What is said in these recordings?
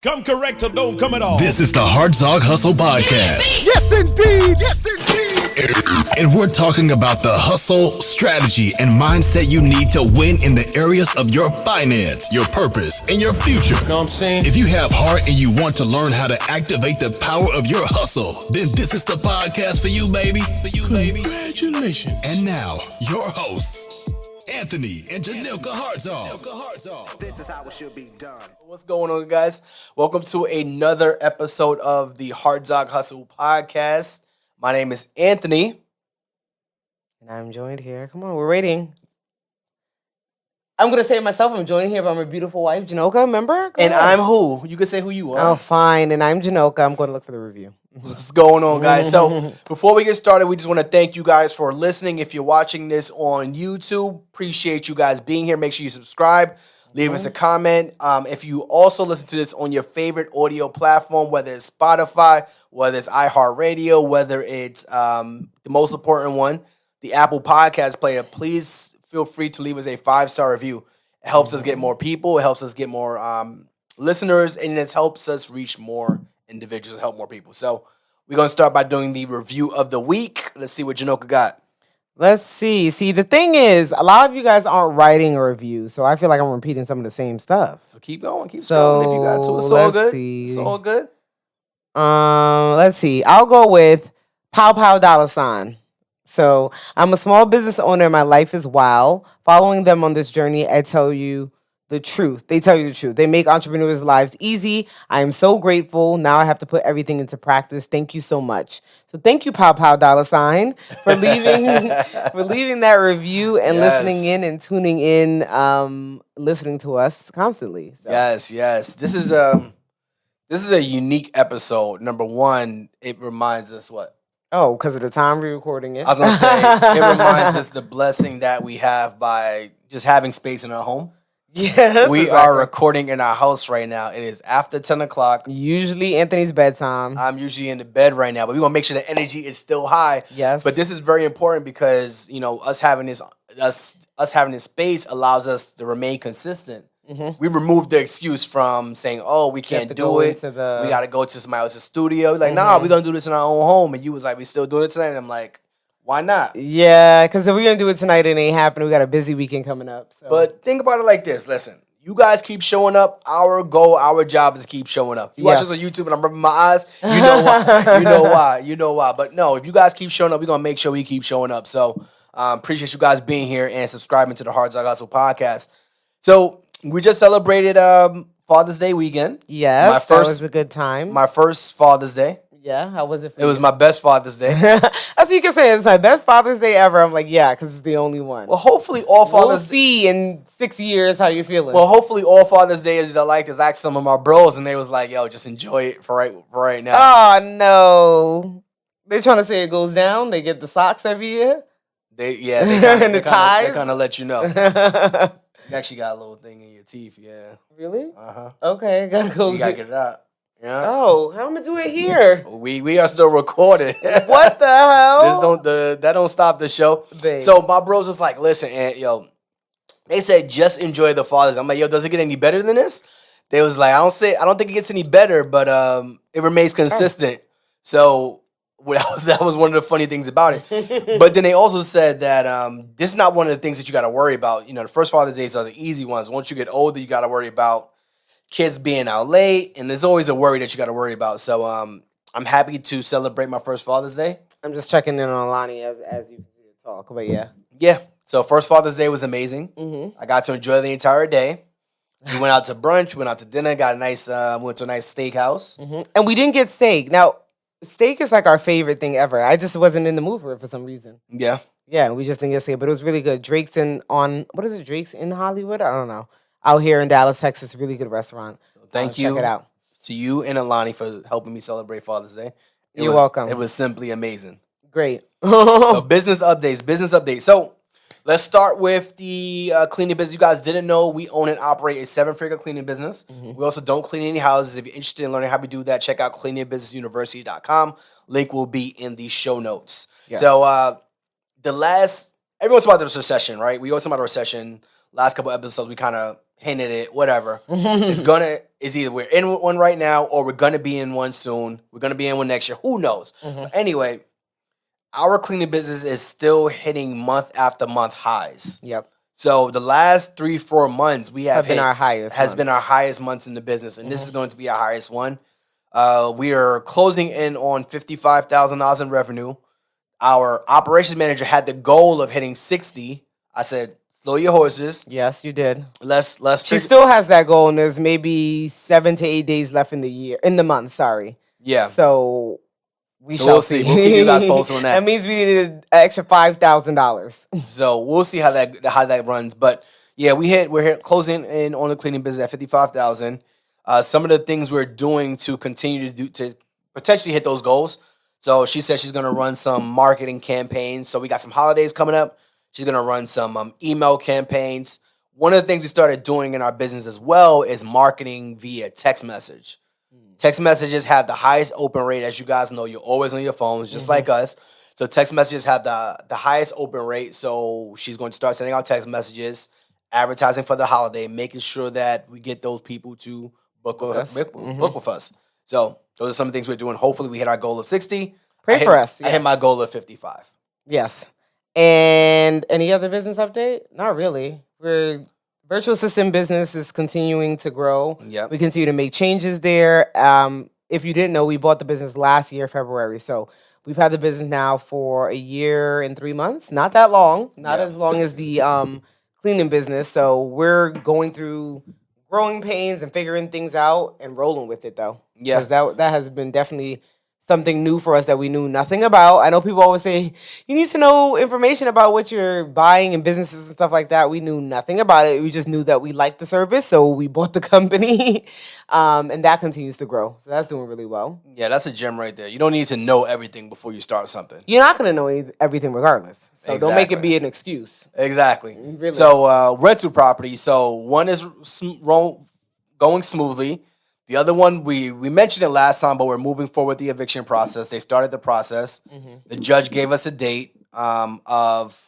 Come correct or don't come at all. This is the Hartzog Hustle Podcast. Yes, indeed. Yes, indeed. And we're talking about the hustle, strategy, and mindset you need to win in the areas of your finance, your purpose, and your future. Know what I'm saying? If you have heart and you want to learn how to activate the power of your hustle, then this is the podcast for you, baby. Congratulations. And now, your hosts, Anthony and Janilka Hartzog. This is how it should be done. What's going on, guys? Welcome to another episode of the Hartzog Hustle Podcast. My name is Anthony. And I'm joined here. Come on, we're waiting. I'm going to say it myself. I'm joined here by my beautiful wife, Janoka, remember? And I'm who? You can say who you are. Oh, fine. And I'm Janoka. I'm going to look for the review. What's going on, guys? So before we get started, we just want to thank you guys for listening. If you're watching this on YouTube, appreciate you guys being here. Make sure you subscribe. Leave us a comment. If you also listen to this on your favorite audio platform, whether it's Spotify, whether it's iHeartRadio, whether it's the most important one, the Apple Podcast player, please feel free to leave us a 5-star review. It helps us get more people. It helps us get more listeners, and it helps us reach more individuals and help more people. So we're going to start by doing the review of the week. Let's see what Janoka got. Let's see. See, the thing is, a lot of you guys aren't writing a review, so I feel like I'm repeating some of the same stuff. So keep going. Keep scrolling if you got to. It's all good. See. It's all good. Let's see. I'll go with Pow Pow $. So I'm a small business owner. My life is wild. Following them on this journey, I tell you the truth. They tell you the truth. They make entrepreneurs' lives easy. I am so grateful. Now I have to put everything into practice. Thank you so much. So thank you, Pow Pow $, for leaving that review and listening in and tuning in, listening to us constantly. So. Yes. This is a unique episode. Number one, it reminds us what? Oh, because of the time we're recording it. I was going to say, it reminds us the blessing that we have by just having space in our home. Yes. We are recording in our house right now. It is after 10 o'clock. Usually Anthony's bedtime. I'm usually in the bed right now, but we want to make sure the energy is still high. Yes. But this is very important because, you know, us having this space allows us to remain consistent. Mm-hmm. We removed the excuse from saying, "Oh, we can't do it. We got to go to somebody else's studio." Like, nah, we're gonna do this in our own home. And you was like, "We still doing it tonight?" And I'm like, "Why not?" Yeah, because if we're gonna do it tonight, it ain't happening. We got a busy weekend coming up. So. But think about it like this. Listen, you guys keep showing up. Our goal, our job is to keep showing up. You watch this on YouTube and I'm rubbing my eyes. You know why. You know why. But no, if you guys keep showing up, we're gonna make sure we keep showing up. So appreciate you guys being here and subscribing to the Hartzog Hustle Podcast. So we just celebrated Father's Day weekend. Yes, that was a good time. My first Father's Day. Yeah, how was it for you? It was my best Father's Day. That's what you can say. It's my best Father's Day ever. I'm like, yeah, because it's the only one. Well, hopefully all Father's We'll see in 6 years how you feeling. Well, hopefully all Father's Day is I like is ask some of my bros, and they was like, yo, just enjoy it for right now. Oh, no. They're trying to say it goes down. They get the socks every year. They kinda, and the ties. They kind of let you know. You actually got a little thing in your teeth, yeah. Really? Uh-huh. Okay, gotta go. You gotta get it out. Yeah. Oh, how am I doing here? We are still recording. What the hell? That don't stop the show. Babe. So my bros was like, listen, they said just enjoy the Father's. I'm like, yo, does it get any better than this? They was like, I don't think it gets any better, but it remains consistent. So that was one of the funny things about it. But then they also said that this is not one of the things that you got to worry about. You know, the first Father's Days are the easy ones. Once you get older, you got to worry about kids being out late, and there's always a worry that you got to worry about. So I'm happy to celebrate my first Father's Day. I'm just checking in on Lonnie as you talk, but yeah. Yeah. So first Father's Day was amazing. Mm-hmm. I got to enjoy the entire day. We went out to brunch, went out to dinner, got went to a nice steakhouse. Mm-hmm. And we didn't get steak. Now, steak is like our favorite thing ever. I just wasn't in the mood for it for some reason. Yeah. Yeah, we just didn't get steak, but it was really good. Drake's in Hollywood? I don't know. Out here in Dallas, Texas, really good restaurant. So thank you. Check it out. To you and Alani for helping me celebrate Father's Day. You're welcome. It was simply amazing. Great. So business updates. So let's start with the cleaning business. You guys didn't know we own and operate a 7-figure cleaning business. Mm-hmm. We also don't clean any houses. If you're interested in learning how we do that, check out cleaningbusinessuniversity.com. Link will be in the show notes. Yeah. So everyone's about the recession, right? We always talk about the recession. Last couple episodes, we kind of hinted it, whatever. It's either we're in one right now or we're gonna be in one soon. We're gonna be in one next year. Who knows? But anyway, our cleaning business is still hitting month after month highs. Yep. So the last 3-4 months we have been hit, our highest. Has been our highest months in the business, and this is going to be our highest one. We are closing in on $55,000 in revenue. Our operations manager had the goal of hitting 60. I said, slow your horses. Yes, you did. Let's. She still has that goal, and there's maybe 7 to 8 days left in the month. Sorry. Yeah. So we'll shall see. We'll keep you guys posted on that. That means we needed an extra $5,000. So we'll see how that runs. But yeah, we're closing in on the cleaning business at 55,000. Some of the things we're doing to continue to potentially hit those goals. So she said she's gonna run some marketing campaigns. So we got some holidays coming up. She's gonna run some email campaigns. One of the things we started doing in our business as well is marketing via text message. Text messages have the highest open rate, as you guys know. You're always on your phones, just like us. So text messages have the highest open rate. So she's going to start sending out text messages, advertising for the holiday, making sure that we get those people to book with us. So those are some of the things we're doing. Hopefully we hit our goal of 60. Pray for us. I hit my goal of 55. Yes. And any other business update? Not really. Virtual assistant business is continuing to grow. Yep. We continue to make changes there. If you didn't know, we bought the business last year, February. So we've had the business now for 1 year and 3 months. Not that long. Not as long as the cleaning business. So we're going through growing pains and figuring things out and rolling with it, though. Yeah. Because that has been definitely something new for us that we knew nothing about. I know people always say, you need to know information about what you're buying in businesses and stuff like that. We knew nothing about it. We just knew that we liked the service, so we bought the company, and that continues to grow. So that's doing really well. Yeah, that's a gem right there. You don't need to know everything before you start something. You're not going to know everything regardless. So don't make it be an excuse. Exactly. Really. So rental property. So one is going smoothly. The other one, we mentioned it last time, but we're moving forward with the eviction process. They started the process. The judge gave us a date of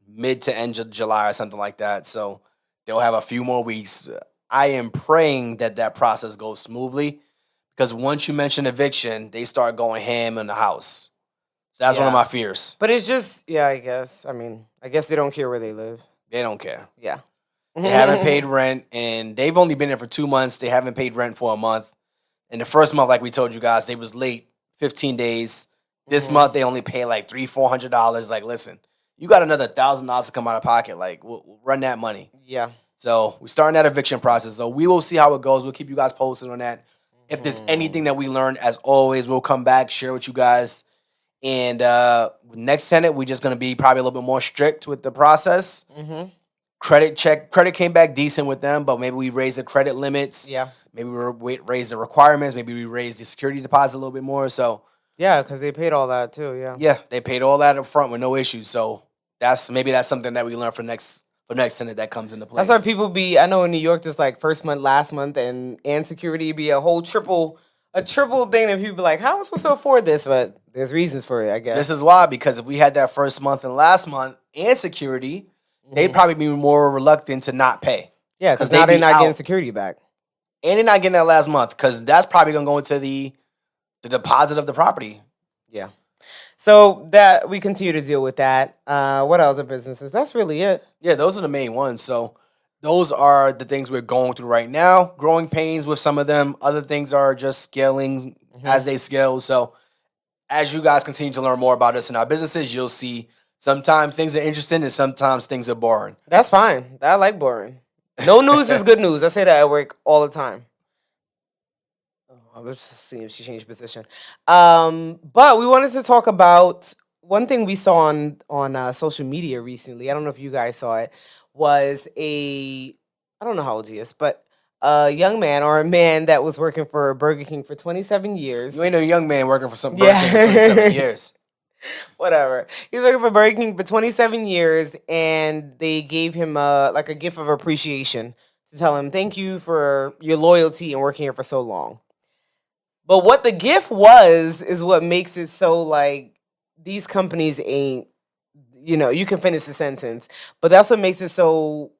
mid to end of July or something like that. So they'll have a few more weeks. I am praying that process goes smoothly because once you mention eviction, they start going ham in the house. So that's one of my fears. But it's just, I guess. I mean, I guess they don't care where they live. They don't care. Yeah. They haven't paid rent, and they've only been there for 2 months. They haven't paid rent for a month. And the first month, like we told you guys, they was late 15 days. This month, they only pay like $300-$400. Like, listen, you got another $1,000 to come out of pocket. Like, we'll run that money. Yeah. So we're starting that eviction process. So we will see how it goes. We'll keep you guys posted on that. If there's anything that we learned, as always, we'll come back, share with you guys. And next tenant, we're just going to be probably a little bit more strict with the process. Credit came back decent with them, but maybe we raised the credit limits. Yeah. Maybe we raised the requirements. Maybe we raised the security deposit a little bit more. So yeah, because they paid all that too. Yeah. Yeah, they paid all that up front with no issues. So that's something that we learn for next tenant that comes into place. That's why people I know in New York, there's like first month, last month, and security be a whole triple thing that people be like, how am I supposed to afford this? But there's reasons for it, I guess. This is why, because if we had that first month and last month and security, they'd probably be more reluctant to not pay. Yeah, because now they're not getting security back. And they're not getting that last month because that's probably going to go into the deposit of the property. Yeah. So that we continue to deal with that. What other businesses? That's really it. Yeah, those are the main ones. So those are the things we're going through right now. Growing pains with some of them. Other things are just scaling as they scale. So as you guys continue to learn more about us and our businesses, you'll see sometimes things are interesting and sometimes things are boring. That's fine. I like boring. No news is good news. I say that at work all the time. I was just seeing if she changed position. But we wanted to talk about one thing we saw on social media recently. I don't know if you guys saw it. Was I don't know how old he is, but a young man or a man that was working for Burger King for 27 years. You ain't no young man working for some Burger King for 27 years. Whatever. He was working for Burger King for 27 years, and they gave him a gift of appreciation to tell him, thank you for your loyalty and working here for so long. But what the gift was is what makes it so like these companies ain't, you can finish the sentence, but that's what makes it so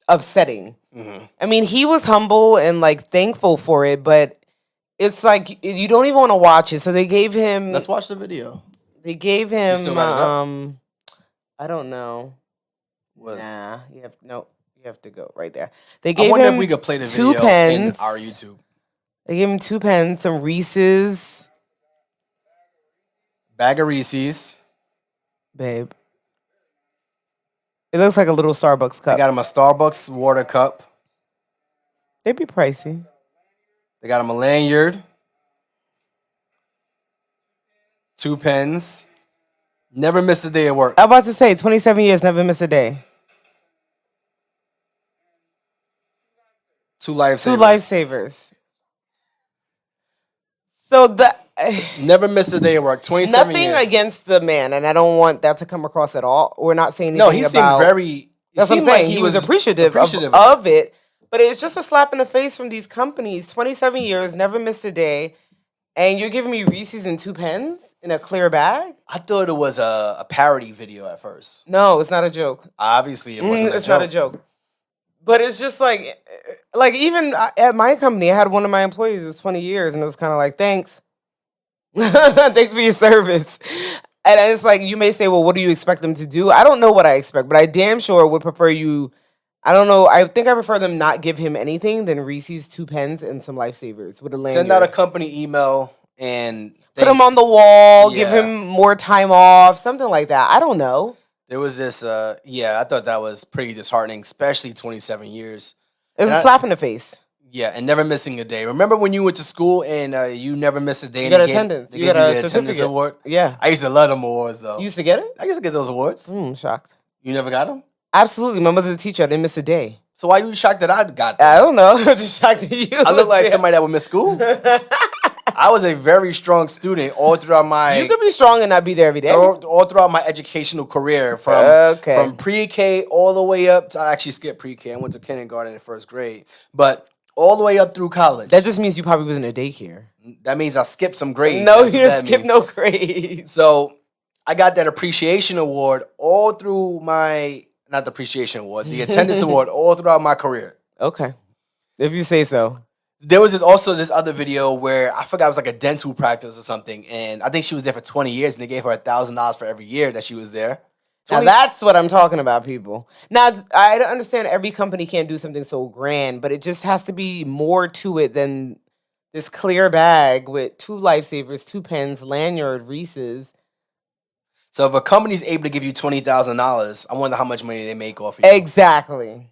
upsetting. Mm-hmm. I mean, he was humble and like thankful for it, but it's like you don't even want to watch it. So they gave him. Let's watch the video. They gave You him. still got it up? I don't know. What? Nah, you have to go right there. They I gave wonder him if we could play the 2 video pens. in our YouTube. They gave him 2 pens, some Reese's. Bag of Reese's. Babe. It looks like a little Starbucks They cup. got him a Starbucks water cup. They'd be pricey. They got him a lanyard. 2 pens. Never missed a day at work. I'm about to say 27 years, never miss a day. 2 lifesavers. 2 lifesavers. So Never missed a day at work. 27 nothing years. against the man, and I don't want that to come across at all. We're not saying anything No, he seemed about. very. That's what I'm seemed saying. like He was appreciative of it, but it's just a slap in the face from these companies. 27 years, never missed a day, and you're giving me Reese's and 2 pens in a clear bag? I thought it was a parody video at first. No, it's not a joke. Obviously, it wasn't a It's joke. not a joke. But it's just like even at my company, I had one of my employees who was 20 years, and it was kind of like, thanks. Thanks for your service. And it's like, you may say, well, what do you expect them to do? I don't know what I expect, but I damn sure would prefer you. I don't know. I think I prefer them not give him anything than Reese's 2 pens and some lifesavers with a lanyard. Send out a company email and Put him on the wall, give Yeah. him more time off, something like that. I don't know. There was this, I thought that was pretty disheartening, especially 27 years. It's a And slap in the face. Yeah, and never missing a day. Remember when you went to school and you never missed a day? You and got they gave- attendance. they You gave got a the attendance certificate. award? Yeah. I used to love them awards, though. You used to get it? I used to get those awards. Shocked. You never got them? Absolutely. My mother's a teacher. I didn't miss a day. So why are you shocked that I got I them? don't know. I'm just shocked that you. I look like was somebody that would miss school. I was a very strong student all throughout my... there. You could be strong and not be there every day. all throughout my educational career, from pre-K all the way up to... I actually skipped pre-K. I went to kindergarten in 1st grade. But all the way up through college. That just means you probably was in a daycare. That means I skipped some grades. No, That's you what didn't that skip means. no grades. So I got that appreciation award all through my... Not the appreciation award. The attendance award all throughout my career. Okay. If you say so. There was this other video where I forgot it was like a dental practice or something. And I think she was there for 20 years and they gave her $1,000 for every year that she was there. Now that's what I'm talking about, people. Now, I don't understand every company can't do something so grand, but it just has to be more to it than this clear bag with 2 lifesavers, 2 pens, lanyard, Reese's. So if a company's able to give you $20,000, I wonder how much money they make off of you. Exactly.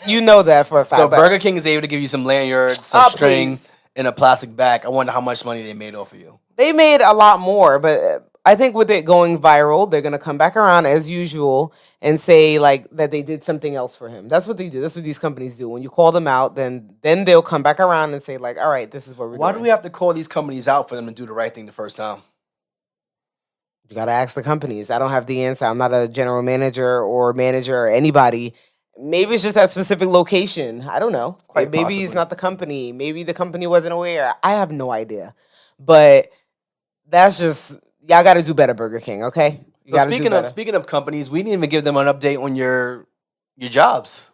You know that for a fact. So but- Burger King is able to give you some lanyards, some string, please. in a plastic bag. I wonder how much money they made off of you. They made a lot more, but I think with it going viral, they're gonna come back around as usual and say like that they did something else for him. That's what they do. That's what these companies do. When you call them out, then they'll come back around and say like, all right, this is what we're Why doing. do we have to call these companies out for them to do the right thing the first time? You gotta ask the companies. I don't have the answer. I'm not a general manager or anybody. Maybe it's just that specific location. I don't know. Quite Maybe possibly. it's not the company. Maybe the company wasn't aware. I have no idea. But that's just y'all got to do better, Burger King. Okay. You So gotta do better. speaking of companies, we didn't even give them an update on your jobs.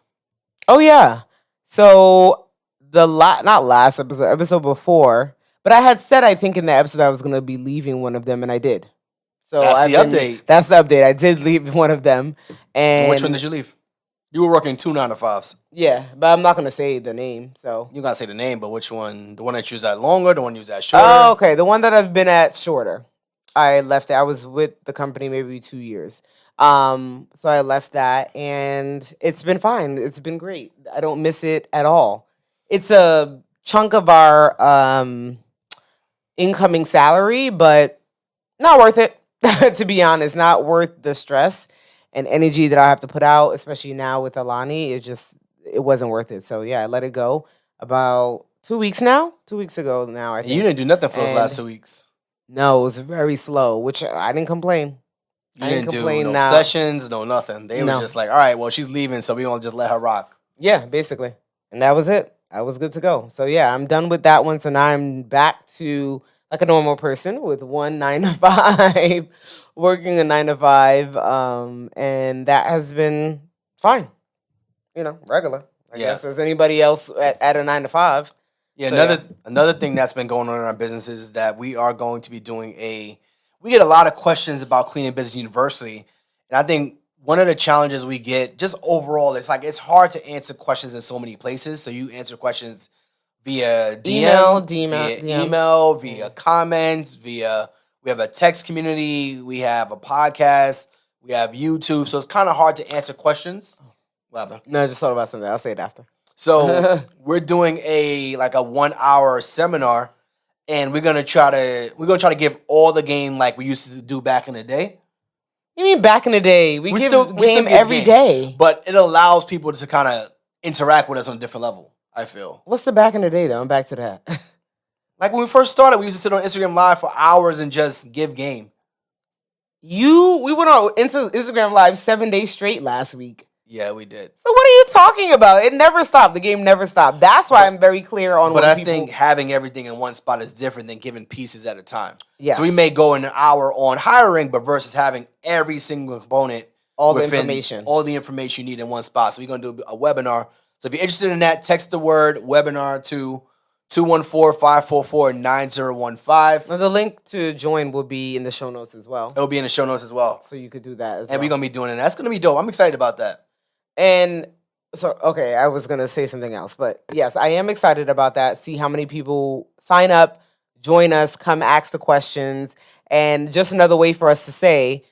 Oh yeah. So not last episode before, but I had said I think in the episode I was gonna be leaving one of them, and I did. So That's I've the been- update. That's the update. I did leave one of them, and Which one did you leave? You were working 2 9-to-5s. Yeah, but I'm not gonna say the name. So. You gotta say the name, but which one? The one that you was at longer, the one you was at shorter? Oh, okay. The one that I've been at shorter. I left it. I was with the company maybe 2 years. So I left that, and it's been fine. It's been great. I don't miss it at all. It's a chunk of our incoming salary, but not worth it. To be honest, not worth the stress and energy that I have to put out, especially now with Alani. It wasn't worth it. So yeah, I let it go about 2 weeks now. 2 weeks ago now, I And think. you didn't do nothing for those And- last 2 weeks. No, it was very slow, which I didn't complain. You I didn't didn't do complain no now. sessions, no nothing. They No. were just like, all right, well, she's leaving, so we gonna just let her rock. Yeah, basically. And that was it. I was good to go. So yeah, I'm done with that one. So now I'm back to like a normal person with 1 9-to-5, working a 9-to-5. And that has been fine. regular. I guess as anybody else at a 9 to 5. Yeah, So, another thing that's been going on in our business is that we are going to be doing we get a lot of questions about Cleaning Business University. And I think one of the challenges we get just overall, it's hard to answer questions in so many places. So you answer questions via email, via comments, we have a text community, we have a podcast, we have YouTube. So it's kind of hard to answer questions. What happened? No, I just thought about something. I'll say it after. So we're doing a 1 hour seminar, and we're gonna try to give all the game like we used to do back in the day. You mean back in the day? We give still game give every day. But it allows people to kind of interact with us on a different level, I feel. What's the back in the day, though? I'm back to that. Like when we first started, we used to sit on Instagram Live for hours and just give game. We went on Instagram Live 7 days straight last week. Yeah, we did. So what are you talking about? It never stopped. The game never stopped. That's why I'm very clear on. But I think having everything in one spot is different than giving pieces at a time. Yeah. So we may go an hour on hiring, but versus having every single component, all the information you need in one spot. So we're gonna do a webinar. So if you're interested in that, text the word webinar to 214-544-9015. The link to join will be in the show notes as well. It'll be in the show notes as well. So you could do that as well. And we're gonna be doing it. That's gonna be dope. I'm excited about that. And so, okay, I was going to say something else, but yes, I am excited about that. See how many people sign up, join us, come ask the questions, and just another way for us to say,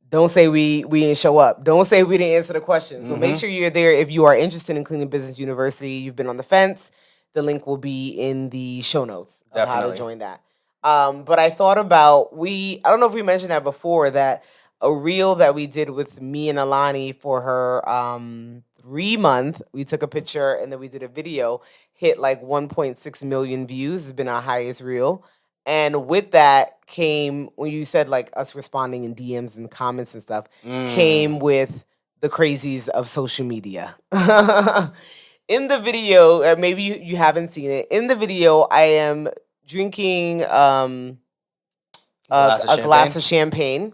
don't say we didn't show up. Don't say we didn't answer the questions. So make sure you're there if you are interested in Cleaning Business University. You've been on the fence. The link will be in the show notes of how to join that. But I thought about, I don't know if we mentioned that before, that a reel that we did with me and Alani for her 3-month, we took a picture and then we did a video, hit 1.6 million views. It's been our highest reel. And with that came, when you said us responding in DMs and comments and stuff, came with the crazies of social media. In the video, maybe you haven't seen it. In the video, I am drinking a glass of champagne.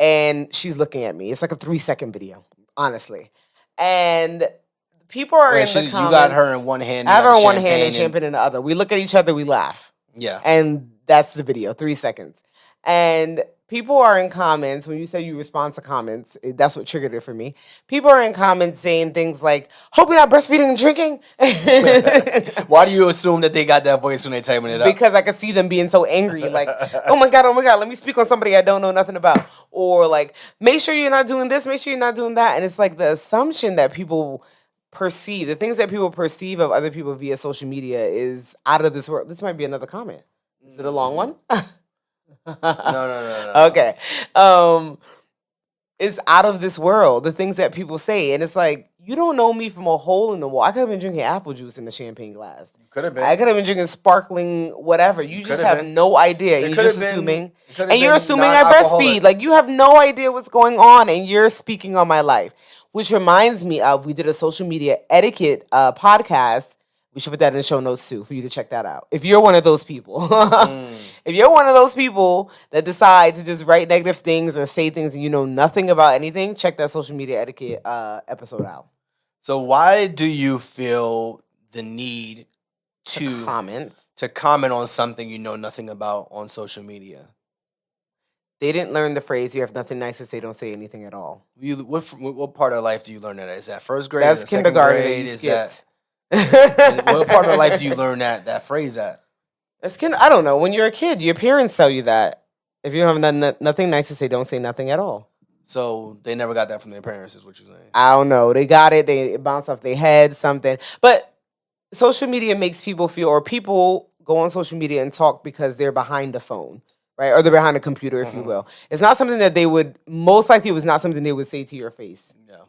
And she's looking at me. It's like a 3-second video, honestly. And people are in the comments. You got her in one hand. I have her in one hand and champagne in the other. We look at each other, we laugh. Yeah. And that's the video, 3 seconds. And people are in comments. When you say you respond to comments, that's what triggered it for me. People are in comments saying things like, hope you're not breastfeeding and drinking. Why do you assume that they got that voice when they're typing it up? Because I could see them being so angry. Like, oh my God, let me speak on somebody I don't know nothing about. Or make sure you're not doing this, make sure you're not doing that. And it's the assumption that people perceive, the things that people perceive of other people via social media is out of this world. This might be another comment. Is it a long one? No. Okay. It's out of this world, the things that people say. And it's you don't know me from a hole in the wall. I could have been drinking apple juice in the champagne glass. Could have been. I could have been drinking sparkling whatever. You just have no idea. You're just assuming. And you're assuming I breastfeed. You have no idea what's going on, and you're speaking on my life. Which reminds me of, we did a social media etiquette podcast. We should put that in the show notes too for you to check that out. If you're one of those people. If you're one of those people that decide to just write negative things or say things and you know nothing about anything, check that social media etiquette episode out. So why do you feel the need to comment on something you know nothing about on social media? They didn't learn the phrase, you have nothing nice to say, don't say anything at all. What part of life do you learn that? Is that first grade? That's kindergarten. Is that what part of life do you learn that phrase at? I don't know. When you're a kid, your parents tell you that. If you have nothing nice to say, don't say nothing at all. So they never got that from their parents, is what you're saying? I don't know. They got it. It bounced off their head, something. But social media makes people feel, or people go on social media and talk because they're behind the phone, right? Or they're behind a computer, if you will. It's not something that they would, most likely it was not something they would say to your face. No.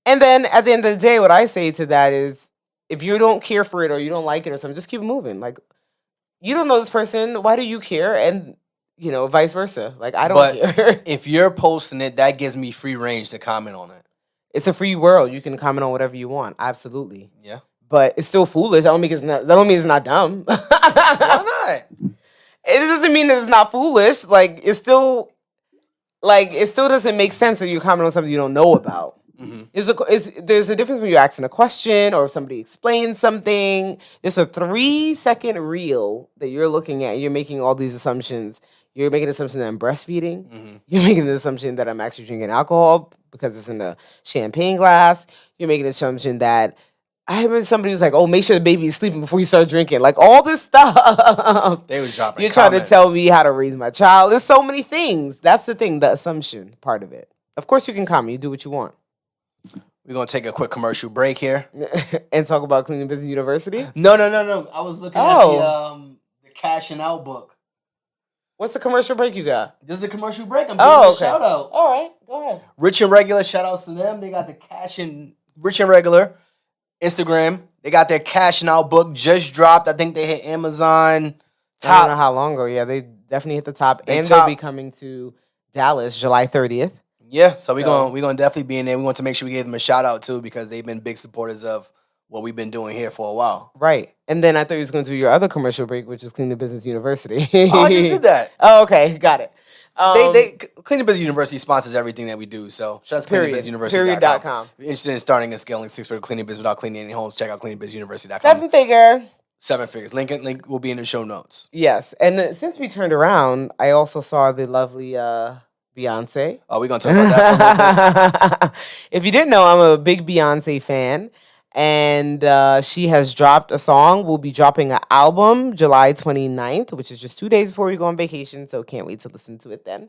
And then at the end of the day, what I say to that is, if you don't care for it or you don't like it or something, just keep moving. You don't know this person. Why do you care? And, vice versa. I don't care. If you're posting it, that gives me free range to comment on it. It's a free world. You can comment on whatever you want. Absolutely. Yeah. But it's still foolish. That don't mean it's not dumb. Why not? It doesn't mean that it's not foolish. It still doesn't make sense if you comment on something you don't know about. There's a difference when you're asking a question or if somebody explains something. It's a 3-second reel that you're looking at. You're making all these assumptions. You're making an assumption that I'm breastfeeding. You're making the assumption that I'm actually drinking alcohol because it's in a champagne glass. You're making an assumption that I remember somebody was like, "Oh, make sure the baby is sleeping before you start drinking." Like all this stuff. They was dropping. You're trying to tell me how to raise my child. There's so many things. That's the thing, the assumption part of it. Of course, you can comment. You do what you want. We're going to take a quick commercial break here. And talk about Cleaning Business University? No. I was looking at the cashing out book. What's the commercial break you got? This is a commercial break. I'm giving a shout out. All right, go ahead. Rich and Regular, shout outs to them. They got the Rich and Regular Instagram. They got their cashing out book just dropped. I think they hit Amazon top. I don't know how long ago. Yeah, they definitely hit the top. They'll be coming to Dallas July 30th. Yeah, so we're gonna definitely be in there. We want to make sure we gave them a shout out too because they've been big supporters of what we've been doing here for a while. Right, and then I thought you was going to do your other commercial break, which is Cleaning Business University. Oh, I just did that. Oh, okay, got it. Cleaning Business University sponsors everything that we do. So shout out to cleaningbusinessuniversity.com. If you're interested in starting and scaling 6-figure cleaning business without cleaning any homes, check out cleaningbusinessuniversity.com. 7-figure. 7 figures. Link will be in the show notes. Yes, and since we turned around, I also saw the lovely Beyonce. Oh, we're going to talk about that for a little bit. If you didn't know, I'm a big Beyonce fan. And she has dropped a song. We'll be dropping an album July 29th, which is just 2 days before we go on vacation. So can't wait to listen to it then.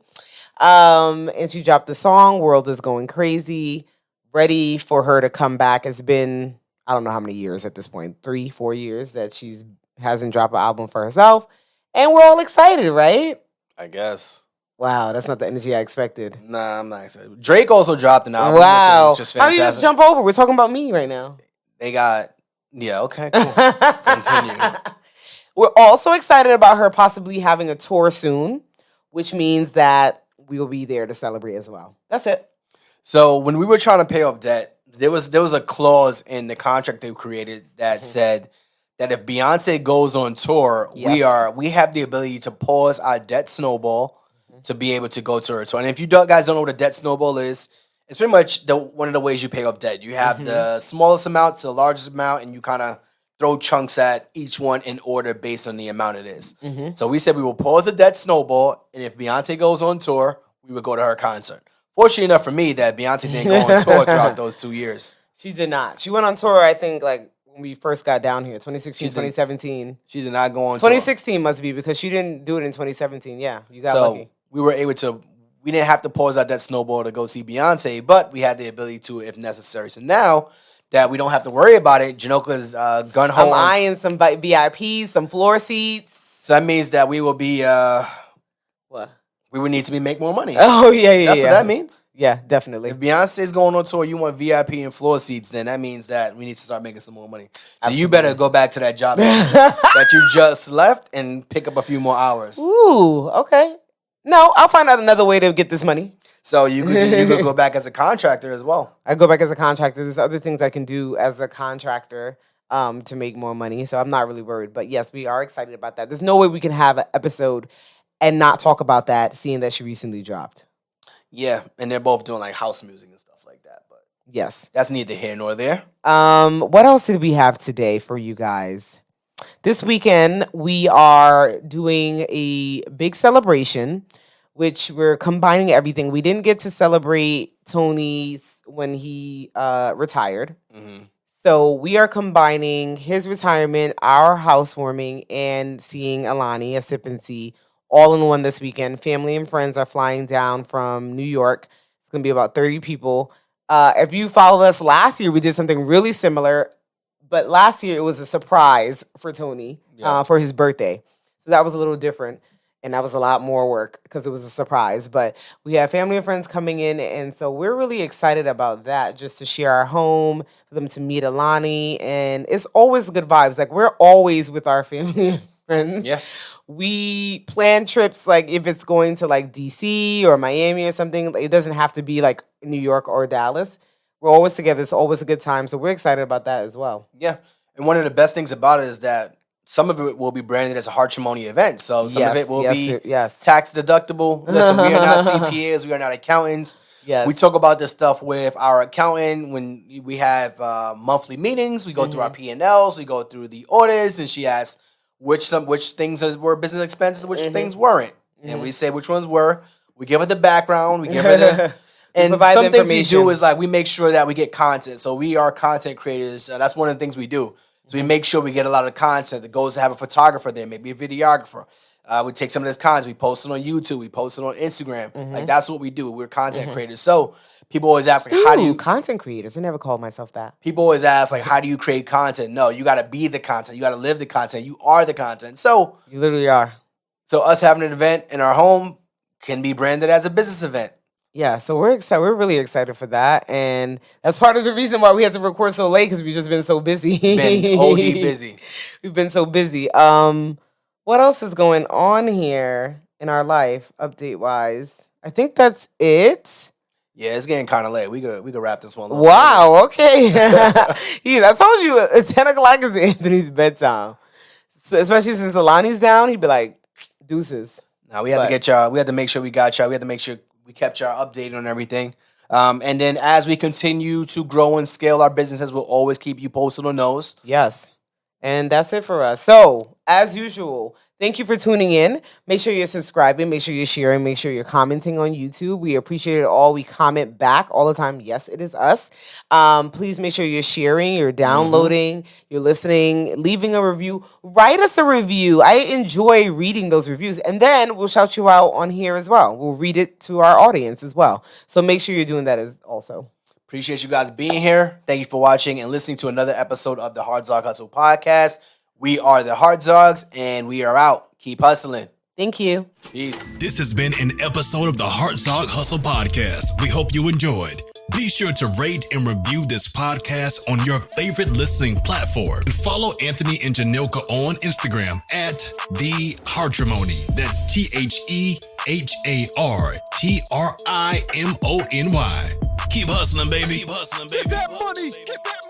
And she dropped the song, World is Going Crazy. Ready for her to come back. It's been, I don't know how many years at this point, 3-4 years that she hasn't dropped an album for herself. And we're all excited, right? I guess. Wow, that's not the energy I expected. Nah, I'm not excited. Drake also dropped an album. Wow. Which is fantastic. How you just jump over? We're talking about me right now. They got, okay, cool. Continue. We're also excited about her possibly having a tour soon, which means that we will be there to celebrate as well. That's it. So when we were trying to pay off debt, there was a clause in the contract they created that said that if Beyonce goes on tour, we have the ability to pause our debt snowball to be able to go to her tour. And if you guys don't know what a debt snowball is, it's pretty much one of the ways you pay off debt. You have the smallest amount to the largest amount, and you kind of throw chunks at each one in order based on the amount it is. So we said we will pause the debt snowball, and if Beyonce goes on tour, we would go to her concert. Fortunately enough for me that Beyonce didn't go on tour throughout those 2 years. She did not. She went on tour, I think, like when we first got down here, 2016, 2017. She did not go on 2016 must be because she didn't do it in 2017. Yeah, you got lucky. We were able to, we didn't have to pause out that snowball to go see Beyonce, but we had the ability to if necessary. So now that we don't have to worry about it, Janoka's gun home. I'm eyeing some VIPs, some floor seats. So that means that we will be, what? We would need to make more money. Oh, yeah. That's what that means. Yeah, definitely. If Beyonce's going on tour, you want VIP and floor seats, then that means that we need to start making some more money. So Absolutely. You better go back to that job that you just left and pick up a few more hours. Ooh, okay. No, I'll find out another way to get this money. So you could go back as a contractor as well. I go back as a contractor. There's other things I can do as a contractor to make more money. So I'm not really worried. But yes, we are excited about that. There's no way we can have an episode and not talk about that, seeing that she recently dropped. Yeah, and they're both doing like house music and stuff like that. But yes, that's neither here nor there. What else did we have today for you guys? This weekend, we are doing a big celebration, which we're combining everything. We didn't get to celebrate Tony when he retired. So we are combining his retirement, our housewarming, and seeing Alani, a sip and see, all in one this weekend. Family and friends are flying down from New York. It's going to be about 30 people. If you followed us last year, we did something really similar. But last year, it was a surprise for Tony for his birthday. So that was a little different. And that was a lot more work because it was a surprise. But we have family and friends coming in. And so we're really excited about that, just to share our home, for them to meet Alani. And it's always good vibes. Like, we're always with our family and friends. Yeah. We plan trips, like if it's going to like DC or Miami or something. It doesn't have to be like New York or Dallas. We're always together. It's always a good time. So we're excited about that as well. Yeah. And one of the best things about it is that some of it will be branded as a Hartrimony event. So some of it will be tax deductible. Listen, we are not CPAs. We are not accountants. Yes. We talk about this stuff with our accountant when we have monthly meetings. We go through our P&Ls, we go through the audits, and she asks which things were business expenses, which things weren't. And we say which ones were. We give her the background, we give her the... And some things we do is like we make sure that we get content. So we are content creators. That's one of the things we do. So we make sure we get a lot of content that goes to have a photographer there, maybe a videographer. We take some of this content, we post it on YouTube, we post it on Instagram. Like that's what we do. We're content creators. So people always ask, like, how do you content creators? I never called myself that. People always ask, like, how do you create content? No, you got to be the content. You got to live the content. You are the content. So you literally are. So us having an event in our home can be branded as a business event. Yeah, so we're excited. We're really excited for that, and that's part of the reason why we had to record so late because we've just been so busy. Been OD busy. We've been so busy. What else is going on here in our life, update wise? I think that's it. Yeah, it's getting kind of late. We could wrap this one. Wow. Okay. I told you 10 o'clock is Anthony's bedtime. So, especially since Alani's down, he'd be like, deuces. Now we had to get y'all. We had to make sure we got y'all. We had to make sure we kept y'all updated on everything. And then as we continue to grow and scale our businesses, we'll always keep you posted on those. Yes. And that's it for us. So, as usual, thank you for tuning in. Make sure you're subscribing. Make sure you're sharing. Make sure you're commenting on YouTube. We appreciate it all. We comment back all the time. Yes, it is us. Please make sure you're sharing, you're downloading, you're listening, leaving a review. Write us a review. I enjoy reading those reviews. And then we'll shout you out on here as well. We'll read it to our audience as well. So make sure you're doing that also. Appreciate you guys being here. Thank you for watching and listening to another episode of the Hartzog Hustle Podcast. We are the Hartzogs, and we are out. Keep hustling. Thank you. Peace. This has been an episode of the Hartzog Hustle Podcast. We hope you enjoyed. Be sure to rate and review this podcast on your favorite listening platform. And follow Anthony and Janilka on Instagram at The Hartrimony. That's TheHartrimony. Keep hustling, baby. Keep hustling, baby. Get that money. Get that